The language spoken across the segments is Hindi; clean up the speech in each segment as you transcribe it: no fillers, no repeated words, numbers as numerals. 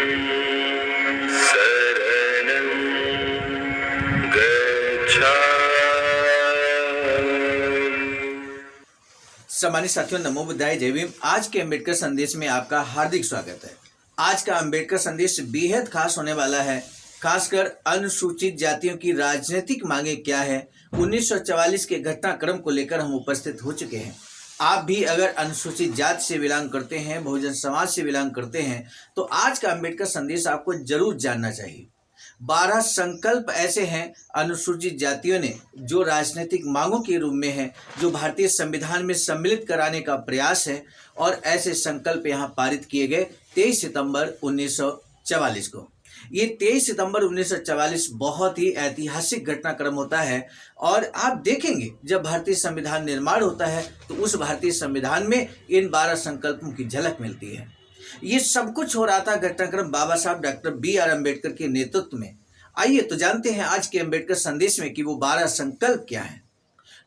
शरणं सम्मानित साथियों, नमो बुद्धाय, जय भीम। आज के अम्बेडकर संदेश में आपका हार्दिक स्वागत है। आज का अम्बेडकर संदेश बेहद खास होने वाला है। खासकर अनुसूचित जातियों की राजनीतिक मांगे क्या है, 1944 के घटनाक्रम को लेकर हम उपस्थित हो चुके हैं। आप भी अगर अनुसूचित जाति से बिलोंग करते हैं, बहुजन समाज से बिलोंग करते हैं, तो आज का अम्बेडकर संदेश आपको जरूर जानना चाहिए। 12 संकल्प ऐसे हैं अनुसूचित जातियों ने जो राजनीतिक मांगों के रूप में है, जो भारतीय संविधान में सम्मिलित कराने का प्रयास है, और ऐसे संकल्प यहाँ पारित किए गए 23 सितंबर 1944 को। ये 23 सितंबर 1944 बहुत ही ऐतिहासिक घटनाक्रम होता है। और आप देखेंगे जब भारतीय संविधान निर्माण होता है तो उस भारतीय संविधान में इन 12 संकल्पों की झलक मिलती है। ये सब कुछ हो रहा था घटनाक्रम बाबा साहब डॉक्टर B.R. अम्बेडकर के नेतृत्व में। आइए तो जानते हैं आज के अम्बेडकर संदेश में कि वो 12 संकल्प क्या हैं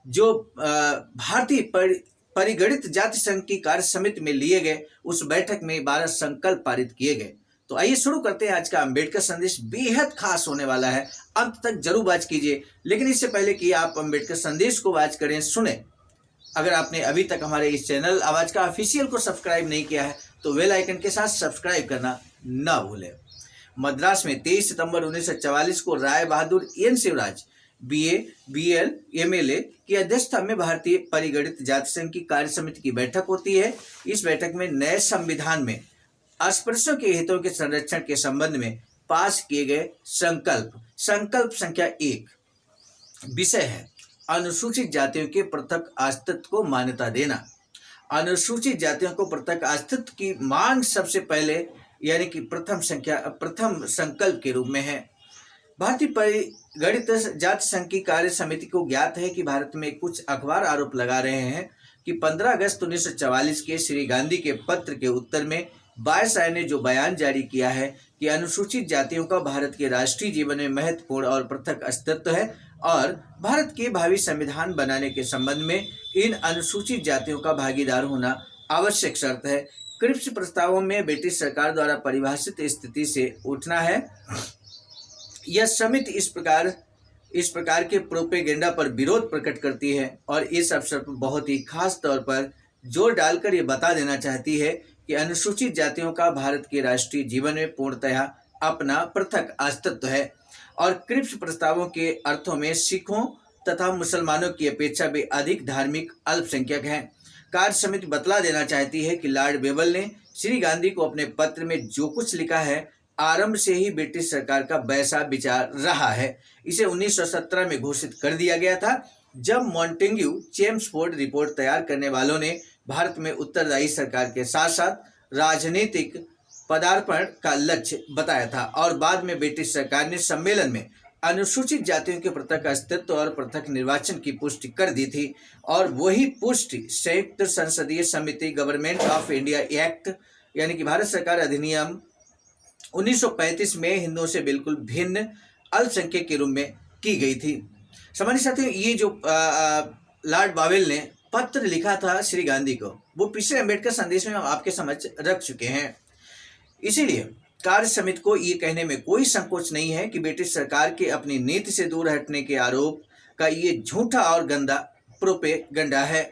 जो भारतीय परिगणित जाति संघ की कार्य समिति में लिए गए। उस बैठक में 12 संकल्प पारित किए गए। तो आइए शुरू करते हैं। आज का अम्बेडकर संदेश बेहद खास होने वाला है, अंत तक जरूर वाच कीजिए। लेकिन इससे पहले कि आप अम्बेडकर संदेश को वाच करें, सुने, अगर आपने अभी तक हमारे इस चैनल आवाज का ऑफिशियल को सब्सक्राइब नहीं किया है तो बेल आइकन के साथ सब्सक्राइब करना ना भूलें। मद्रास में 23 सितंबर 1944 को Rai Bahadur N Shivraj BA, BL, MLA की अध्यक्षता में भारतीय परिगणित जाति संघ की कार्य समिति की बैठक होती है। इस बैठक में नए संविधान में अस्पृश्यों के हितों के संरक्षण के संबंध में पास किए गए संकल्प संख्या 1 विषय है अनुसूचित जातियों के पृथक अस्तित्व को मान्यता देना। अनुसूचित जातियों को पृथक अस्तित्व की मांग सबसे पहले यानी कि प्रथम संकल्प के रूप में है। भारतीय परिगणित जाति संघ की कार्य समिति को ज्ञात है कि भारत में कुछ अखबार आरोप लगा रहे हैं कि 15 अगस्त 1944 के श्री गांधी के पत्र के उत्तर में वायसराय ने जो बयान जारी किया है कि अनुसूचित जातियों का भारत के राष्ट्रीय जीवन में महत्वपूर्ण और पृथक अस्तित्व है और भारत के भावी संविधान बनाने के संबंध में इन अनुसूचित जातियों का भागीदार होना आवश्यक शर्त है। क्रिप्स प्रस्तावों में ब्रिटिश सरकार द्वारा परिभाषित स्थिति से उठना है। यह समिति इस प्रकार के प्रोपेगेंडा पर विरोध प्रकट करती है और इस अवसर पर बहुत ही खास तौर पर जोर डालकर ये बता देना चाहती है कि अनुसूचित जातियों का भारत के राष्ट्रीय जीवन में पूर्णतः अपना पृथक अस्तित्व है और क्रिप्स प्रस्तावों के अर्थों में सिखों तथा मुसलमानों की अपेक्षा भी अधिक धार्मिक अल्पसंख्यक हैं। कार्य समिति बतला देना चाहती है कि लॉर्ड बेबल ने श्री गांधी को अपने पत्र में जो कुछ लिखा है आरंभ से ही ब्रिटिश सरकार का वैसा विचार रहा है। इसे 1917 में घोषित कर दिया गया था जब मॉन्टेग्यू चेम्सफोर्ड रिपोर्ट तैयार करने वालों ने भारत में उत्तरदायी सरकार के साथ साथ राजनीतिक पदार्पण का लक्ष्य बताया था और बाद में ब्रिटिश सरकार ने सम्मेलन में अनुसूचित जातियों के पृथक अस्तित्व और पृथक निर्वाचन की पुष्टि कर दी थी और वही पुष्टि संयुक्त संसदीय समिति गवर्नमेंट ऑफ इंडिया एक्ट यानी कि भारत सरकार अधिनियम 1935 में हिंदुओं से बिल्कुल भिन्न अल्पसंख्यक के रूप में की गई थी। सम्मानित साथियों, ये जो लॉर्ड बावेल ने पत्र लिखा था श्री गांधी को, वो पिछले अम्बेडकर संदेश में हम आपके समक्ष रख चुके हैं। इसीलिए कार्य समिति को ये कहने में कोई संकोच नहीं है कि ब्रिटिश सरकार के अपनी नीति से दूर हटने के आरोप का ये झूठा और गंदा प्रोपेगेंडा है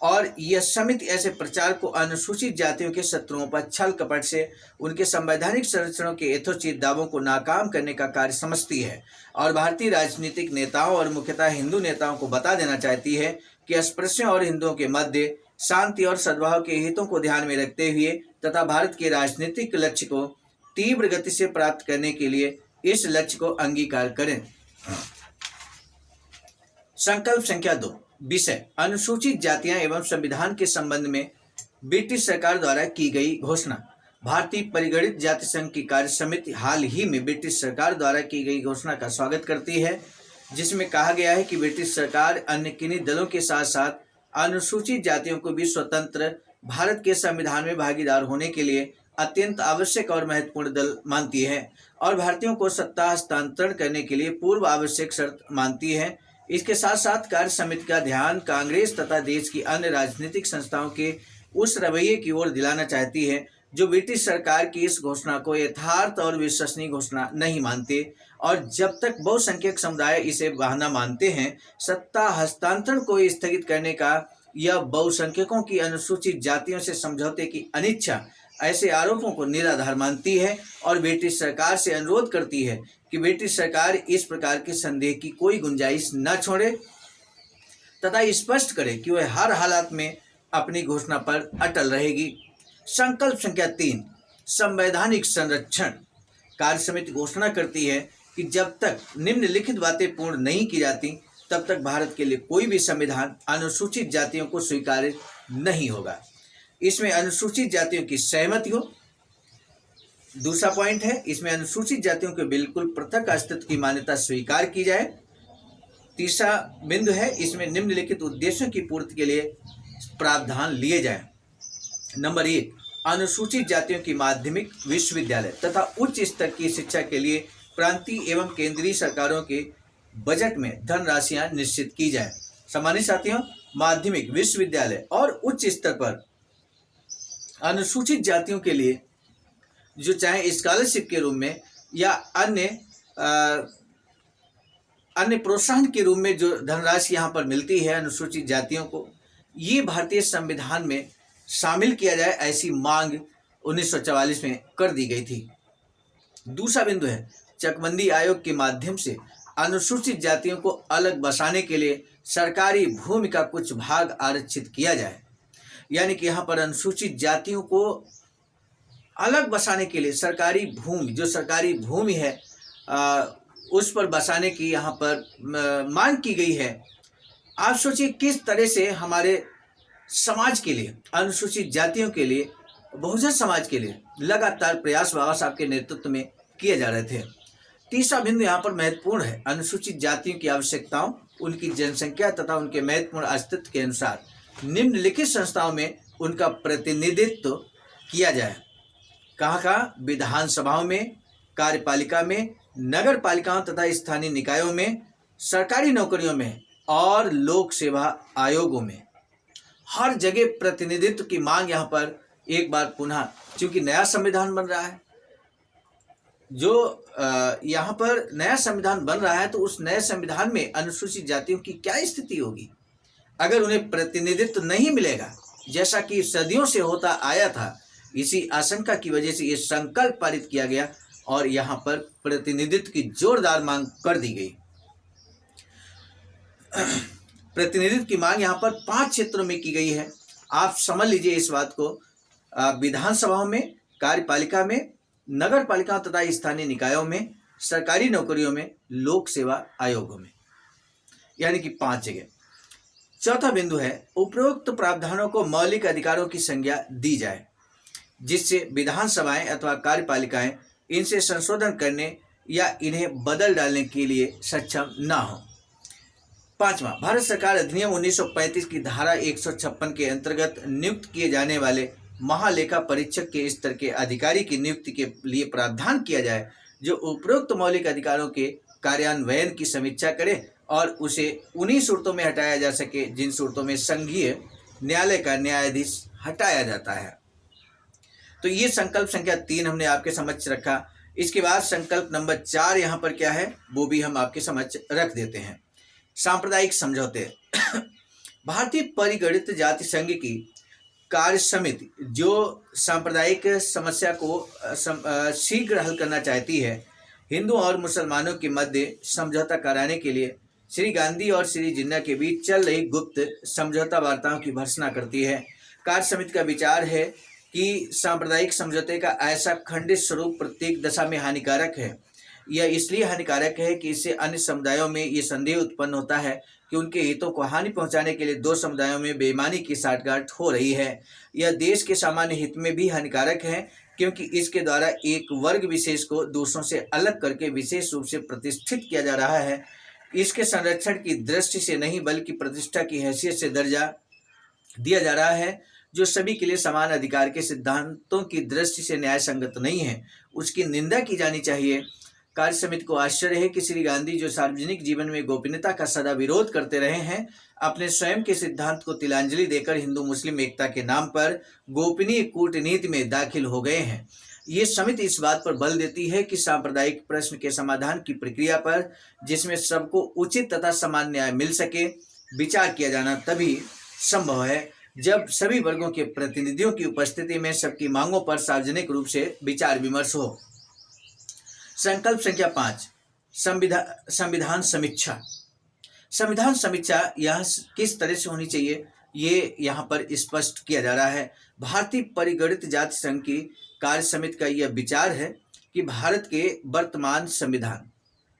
और यह समिति ऐसे प्रचार को अनुसूचित जातियों के शत्रुओं पर छल कपट से उनके संवैधानिक संरक्षणों के यथोचित दावों को नाकाम करने का कार्य समझती है और भारतीय राजनीतिक नेताओं और मुख्यतः हिंदू नेताओं को बता देना चाहती है कि अस्पृश्यों और हिंदुओं के मध्य शांति और सद्भाव के हितों को ध्यान में रखते हुए तथा भारत के राजनीतिक लक्ष्य को तीव्र गति से प्राप्त करने के लिए इस लक्ष्य को अंगीकार करें। संकल्प संख्या 2 विषय अनुसूचित जातियां एवं संविधान के संबंध में ब्रिटिश सरकार द्वारा की गई घोषणा। भारतीय परिगणित जाति संघ की कार्य समिति हाल ही में ब्रिटिश सरकार द्वारा की गई घोषणा का स्वागत करती है जिसमें कहा गया है कि ब्रिटिश सरकार अन्य किन्हीं दलों के साथ साथ अनुसूचित जातियों को भी स्वतंत्र भारत के संविधान में भागीदार होने के लिए अत्यंत आवश्यक और महत्वपूर्ण दल मानती है और भारतीयों को सत्ता हस्तांतरण करने के लिए पूर्व आवश्यक शर्त मानती है। इसके साथ साथ कार्य समिति का ध्यान कांग्रेस तथा देश की अन्य राजनीतिक संस्थाओं के उस रवैये की ओर दिलाना चाहती है जो ब्रिटिश सरकार की इस घोषणा को यथार्थ और विश्वसनीय घोषणा नहीं मानते और जब तक बहुसंख्यक समुदाय इसे बहाना मानते हैं सत्ता हस्तांतरण को स्थगित करने का या बहुसंख्यकों की अनुसूचित जातियों से समझौते की अनिच्छा ऐसे आरोपों को निराधार मानती है और ब्रिटिश सरकार से अनुरोध करती है कि ब्रिटिश सरकार इस प्रकार के संदेह की कोई गुंजाइश न छोड़े तथा स्पष्ट करे कि वह हर हालात में अपनी घोषणा पर अटल रहेगी। संकल्प संख्या 3, संवैधानिक संरक्षण। कार्य समिति घोषणा करती है कि जब तक निम्नलिखित बातें पूर्ण नहीं की जाती तब तक भारत के लिए कोई भी संविधान अनुसूचित जातियों को स्वीकार्य नहीं होगा। इसमें अनुसूचित जातियों की सहमति हो। दूसरा पॉइंट है, इसमें अनुसूचित जातियों के बिल्कुल पृथक अस्तित्व की मान्यता स्वीकार की जाए। तीसरा बिंदु है, इसमें निम्नलिखित उद्देश्यों की पूर्ति के लिए प्रावधान लिए जाए। नंबर 1, अनुसूचित जातियों की माध्यमिक विश्वविद्यालय तथा उच्च स्तर की शिक्षा के लिए प्रांतीय एवं केंद्रीय सरकारों के बजट में धनराशियां निश्चित की जाए। सम्मानित साथियों, माध्यमिक विश्वविद्यालय और उच्च स्तर पर अनुसूचित जातियों के लिए जो चाहे स्कॉलरशिप के रूप में या अन्य प्रोत्साहन के रूप में जो धनराशि यहाँ पर मिलती है अनुसूचित जातियों को, ये भारतीय संविधान में शामिल किया जाए, ऐसी मांग 1944 में कर दी गई थी। दूसरा बिंदु है, चकबंदी आयोग के माध्यम से अनुसूचित जातियों को अलग बसाने के लिए सरकारी भूमि का कुछ भाग आरक्षित किया जाए। यानी कि यहाँ पर अनुसूचित जातियों को अलग बसाने के लिए सरकारी भूमि, जो सरकारी भूमि है उस पर बसाने की यहाँ पर मांग की गई है। आप सोचिए किस तरह से हमारे समाज के लिए, अनुसूचित जातियों के लिए, बहुजन समाज के लिए लगातार प्रयास बाबा साहब के नेतृत्व में किए जा रहे थे। तीसरा बिंदु यहाँ पर महत्वपूर्ण है, अनुसूचित जातियों की आवश्यकताओं, उनकी जनसंख्या तथा उनके महत्वपूर्ण अस्तित्व के अनुसार निम्नलिखित संस्थाओं में उनका प्रतिनिधित्व किया जाए। कहाँ? विधानसभाओं में, कार्यपालिका में, नगर पालिकाओं तथा स्थानीय निकायों में, सरकारी नौकरियों में और लोक सेवा आयोगों में। हर जगह प्रतिनिधित्व की मांग यहाँ पर एक बार पुनः, क्योंकि नया संविधान बन रहा है, जो यहाँ पर नया संविधान बन रहा है, तो उस नए संविधान में अनुसूचित जातियों की क्या स्थिति होगी अगर उन्हें प्रतिनिधित्व नहीं मिलेगा, जैसा कि सदियों से होता आया था। इसी आशंका की वजह से ये संकल्प पारित किया गया और यहाँ पर प्रतिनिधित्व की जोरदार मांग कर दी गई। प्रतिनिधित्व की मांग यहाँ पर 5 क्षेत्रों में की गई है। आप समझ लीजिए इस बात को, विधानसभाओं में, कार्यपालिका में, नगर पालिकाओं तथा स्थानीय निकायों में, सरकारी नौकरियों में, लोक सेवा आयोगों में, यानी कि 5 जगह। चौथा बिंदु है, उपरोक्त प्रावधानों को मौलिक अधिकारों की संज्ञा दी जाए, जिससे विधानसभाएं अथवा कार्यपालिकाएं इनसे संशोधन करने या इन्हें बदल डालने के लिए सक्षम न हो। 5वां, भारत सरकार अधिनियम 1935 की धारा 156 के अंतर्गत नियुक्त किए जाने वाले महालेखा परीक्षक के स्तर के अधिकारी की नियुक्ति के लिए प्रावधान किया जाए, जो उपरोक्त मौलिक अधिकारों के कार्यान्वयन की समीक्षा करे और उसे उन्हीं सूरतों में हटाया जा सके जिन सूरतों में संघीय न्यायालय का न्यायाधीश हटाया जाता है। तो ये संकल्प संख्या 3 हमने आपके समक्ष रखा। इसके बाद संकल्प नंबर 4 यहाँ पर क्या है वो भी हम आपके समक्ष रख देते हैं। सांप्रदायिक समझौते। भारतीय परिगणित जाति संघ की कार्य समिति जो सांप्रदायिक समस्या को शीघ्र हल करना चाहती है, हिंदुओं और मुसलमानों के मध्य समझौता कराने के लिए श्री गांधी और श्री जिन्ना के बीच चल रही गुप्त समझौता वार्ताओं की भर्त्सना करती है। कार्य समिति का विचार है कि सांप्रदायिक समझौते का ऐसा खंडित स्वरूप प्रत्येक दशा में हानिकारक है। यह इसलिए हानिकारक है कि इससे अन्य समुदायों में ये संदेह उत्पन्न होता है कि उनके हितों को हानि पहुंचाने के लिए 2 समुदायों में बेईमानी की साठगांठ हो रही है। यह देश के सामान्य हित में भी हानिकारक है, क्योंकि इसके द्वारा एक वर्ग विशेष को दूसरों से अलग करके विशेष रूप से प्रतिष्ठित किया जा रहा है। इसके संरक्षण की दृष्टि से नहीं बल्कि प्रतिष्ठा की हैसियत से दर्जा दिया जा रहा है, जो सभी के लिए समान अधिकार के सिद्धांतों की दृष्टि से न्याय संगत नहीं है। उसकी निंदा की जानी चाहिए। कार्य समिति को आश्चर्य है कि श्री गांधी, जो सार्वजनिक जीवन में गोपनीयता का सदा विरोध करते रहे हैं, अपने स्वयं के सिद्धांत को तिलांजलि देकर हिंदू मुस्लिम एकता के नाम पर गोपनीय कूटनीति में दाखिल हो गए हैं। ये समिति इस बात पर बल देती है कि सांप्रदायिक प्रश्न के समाधान की प्रक्रिया पर, जिसमें सबको उचित तथा समान न्याय मिल सके, विचार किया जाना तभी संभव है जब सभी वर्गों के प्रतिनिधियों की उपस्थिति में सबकी मांगों पर सार्वजनिक रूप से विचार विमर्श हो। संकल्प संख्या 5, संविधान समीक्षा। संविधान समीक्षा यह किस तरह से होनी चाहिए, ये यहाँ पर स्पष्ट किया जा रहा है। भारतीय परिगणित जाति संघ की कार्य समिति का यह विचार है कि भारत के वर्तमान संविधान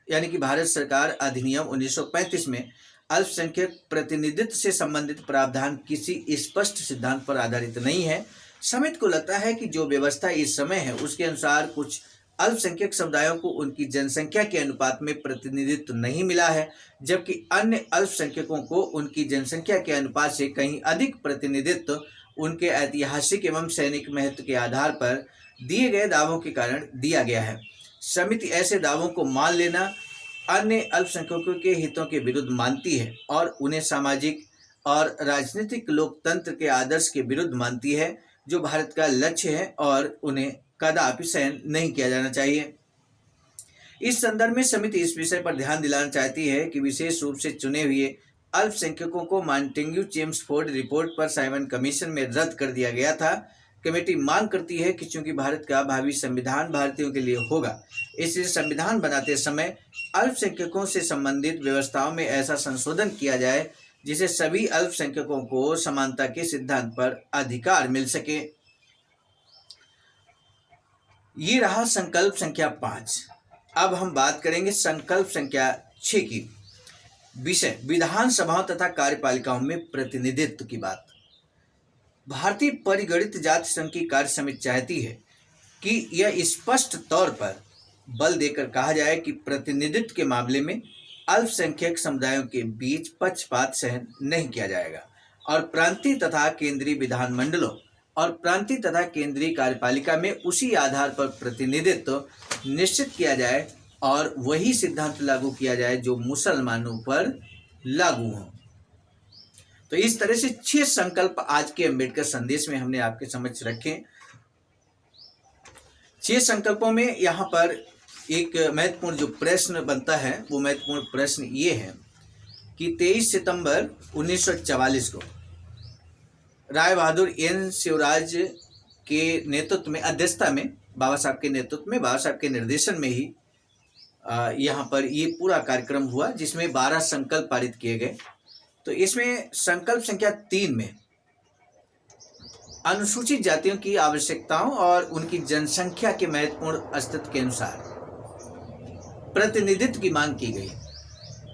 यानी कि भारत सरकार अधिनियम 1935 में अल्पसंख्यक प्रतिनिधित्व से संबंधित प्रावधान किसी स्पष्ट सिद्धांत पर आधारित नहीं है। समिति को लगता है कि जो व्यवस्था इस समय है उसके अनुसार कुछ अल्पसंख्यक समुदायों को उनकी जनसंख्या के अनुपात में प्रतिनिधित्व नहीं मिला है, जबकि अन्य अल्पसंख्यकों को उनकी जनसंख्या के अनुपात से कहीं अधिक प्रतिनिधित्व उनके ऐतिहासिक एवं सैनिक महत्व के आधार पर दिए गए दावों के कारण दिया गया है। समिति ऐसे दावों को मान लेना अन्य अल्पसंख्यकों के हितों के विरुद्ध मानती है और उन्हें सामाजिक और राजनीतिक लोकतंत्र के आदर्श के विरुद्ध मानती है, जो भारत का लक्ष्य है और उन्हें कदापि सहन नहीं किया जाना चाहिए। इस संदर्भ में समिति इस विषय पर ध्यान दिलाना चाहती है कि विशेष रूप से चुने हुए अल्पसंख्यकों को मॉन्टेग्यू चेम्सफोर्ड रिपोर्ट पर साइमन कमीशन में रद्द कर दिया गया था। कमेटी मांग करती है कि चूंकि भारत का भावी संविधान भारतीयों के लिए होगा, इसलिए संविधान बनाते समय अल्पसंख्यकों से संबंधित व्यवस्थाओं में ऐसा संशोधन किया जाए जिसे सभी अल्पसंख्यकों को समानता के सिद्धांत पर अधिकार मिल सके। ये रहा संकल्प संख्या 5। अब हम बात करेंगे संकल्प संख्या 6 की। विषय विधानसभाओं तथा कार्यपालिकाओं में प्रतिनिधित्व की बात। भारतीय परिगणित जाति संघ की कार्य समिति चाहती है कि यह स्पष्ट तौर पर बल देकर कहा जाए कि प्रतिनिधित्व के मामले में अल्पसंख्यक समुदायों के बीच पक्षपात सहन नहीं किया जाएगा और प्रांतीय तथा केंद्रीय विधानमंडलों और प्रांतीय तथा केंद्रीय कार्यपालिका में उसी आधार पर प्रतिनिधित्व निश्चित किया जाए और वही सिद्धांत लागू किया जाए जो मुसलमानों पर लागू हो। तो इस तरह से 6 संकल्प आज के अंबेडकर संदेश में हमने आपके समक्ष रखे। 6 संकल्पों में यहाँ पर एक महत्वपूर्ण जो प्रश्न बनता है वो महत्वपूर्ण प्रश्न ये है कि 23 सितंबर 1944 को राय बहादुर एन शिवराज के नेतृत्व में, अध्यक्षता में, बाबा साहब के नेतृत्व में, बाबा साहब के निर्देशन में ही यहाँ पर ये पूरा कार्यक्रम हुआ, जिसमें 12 संकल्प पारित किए गए। तो इसमें संकल्प संख्या 3 में अनुसूचित जातियों की आवश्यकताओं और उनकी जनसंख्या के महत्वपूर्ण अस्तित्व के अनुसार प्रतिनिधित्व की मांग की गई।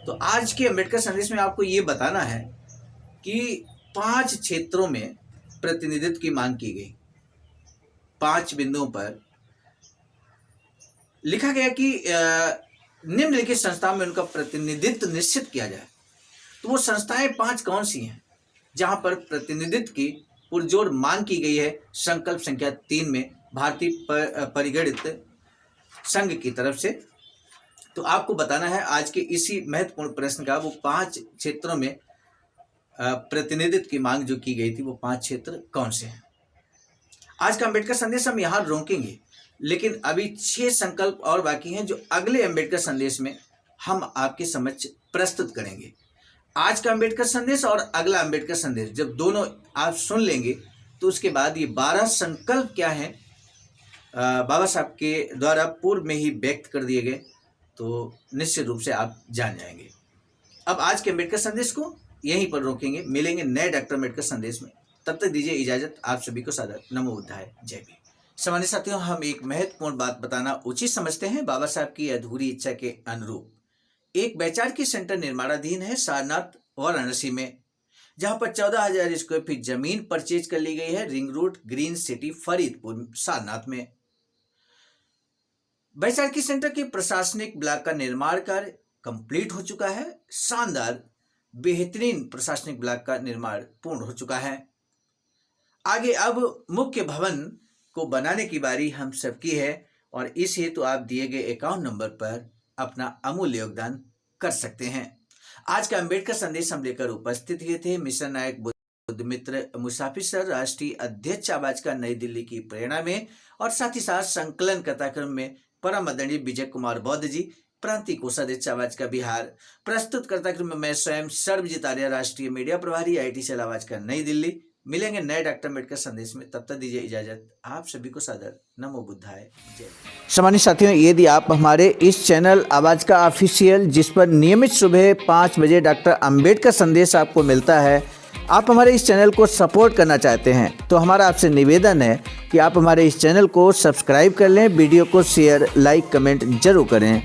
तो आज के अंबेडकर संदेश में आपको ये बताना है कि 5 क्षेत्रों में प्रतिनिधित्व की मांग की गई। 5 बिंदुओं पर लिखा गया कि निम्नलिखित संस्थाओं में उनका प्रतिनिधित्व निश्चित किया जाए। तो वो संस्थाएं 5 कौन सी हैं जहां पर प्रतिनिधित्व की पुरजोर मांग की गई है संकल्प संख्या 3 में भारतीय परिगणित संघ की तरफ से। तो आपको बताना है आज के इसी महत्वपूर्ण प्रश्न का वो 5 क्षेत्रों में प्रतिनिधित्व की मांग जो की गई थी वो 5 क्षेत्र कौन से हैं। आज का अंबेडकर संदेश हम यहाँ रोकेंगे, लेकिन अभी 6 संकल्प और बाकी हैं जो अगले अंबेडकर संदेश में हम आपके समक्ष प्रस्तुत करेंगे। आज का अंबेडकर संदेश और अगला अंबेडकर संदेश जब दोनों आप सुन लेंगे तो उसके बाद ये 12 संकल्प क्या हैं बाबा साहब के द्वारा पूर्व में ही व्यक्त कर दिए गए, तो निश्चित रूप से आप जान जाएंगे। अब आज के अंबेडकर संदेश को यहीं पर रोकेंगे, मिलेंगे नए डॉक्टर अंबेडकर संदेश में। तब तक दीजिए इजाजत। आप सभी को सादर नमो बुद्धाय, जय भीम। सामान्य साथियों, हम एक महत्वपूर्ण बात बताना उचित समझते हैं। बाबा साहब की अधूरी इच्छा के अनुरूप एक वैचारिक सेंटर निर्माणाधीन है सारनाथ वाराणसी में, जहां पर 14,000 स्क्वायर फीट जमीन परचेज कर ली गई है ring road green city Faridpur Sarnath में। वैचारिक सेंटर के प्रशासनिक ब्लॉक का निर्माण कार्य कंप्लीट हो चुका है। शानदार बेहतरीन प्रशासनिक ब्लॉक का निर्माण पूर्ण हो चुका है। आगे अब मुख्य भवन को बनाने की बारी हम सबकी है और इस हेतु आप दिए गए अकाउंट नंबर पर अपना अमूल्य योगदान कर सकते हैं। आज का अम्बेडकर संदेश हम लेकर उपस्थित हुए थे मिशन नायक बुद्ध मित्र मुसाफिर सर, राष्ट्रीय अध्यक्ष आवाज का नई दिल्ली की प्रेरणा में, और साथ ही साथ संकलन कथाक्रम में परम आदरणीय विजय कुमार बौद्ध जी, प्रांतीय कोषाध्यक्ष आवाज का बिहार। प्रस्तुत कथाक्रम में मैं स्वयं सर्वजीत आर्य, राष्ट्रीय मीडिया प्रभारी, IT सेल आवाज का नई दिल्ली। मिलेंगे नए डॉक्टर अम्बेडकर संदेश में, तब तक दीजिए इजाजत। आप सभी को सादर नमो बुद्धाय जय। सम्मानित साथियों, यदि आप हमारे इस चैनल आवाज का ऑफिशियल, जिस पर नियमित सुबह 5 बजे डॉक्टर अम्बेडकर संदेश आपको मिलता है, आप हमारे इस चैनल को सपोर्ट करना चाहते हैं तो हमारा आपसे निवेदन है कि आप हमारे इस चैनल को सब्सक्राइब कर लें, वीडियो को शेयर, लाइक, कमेंट जरूर करें।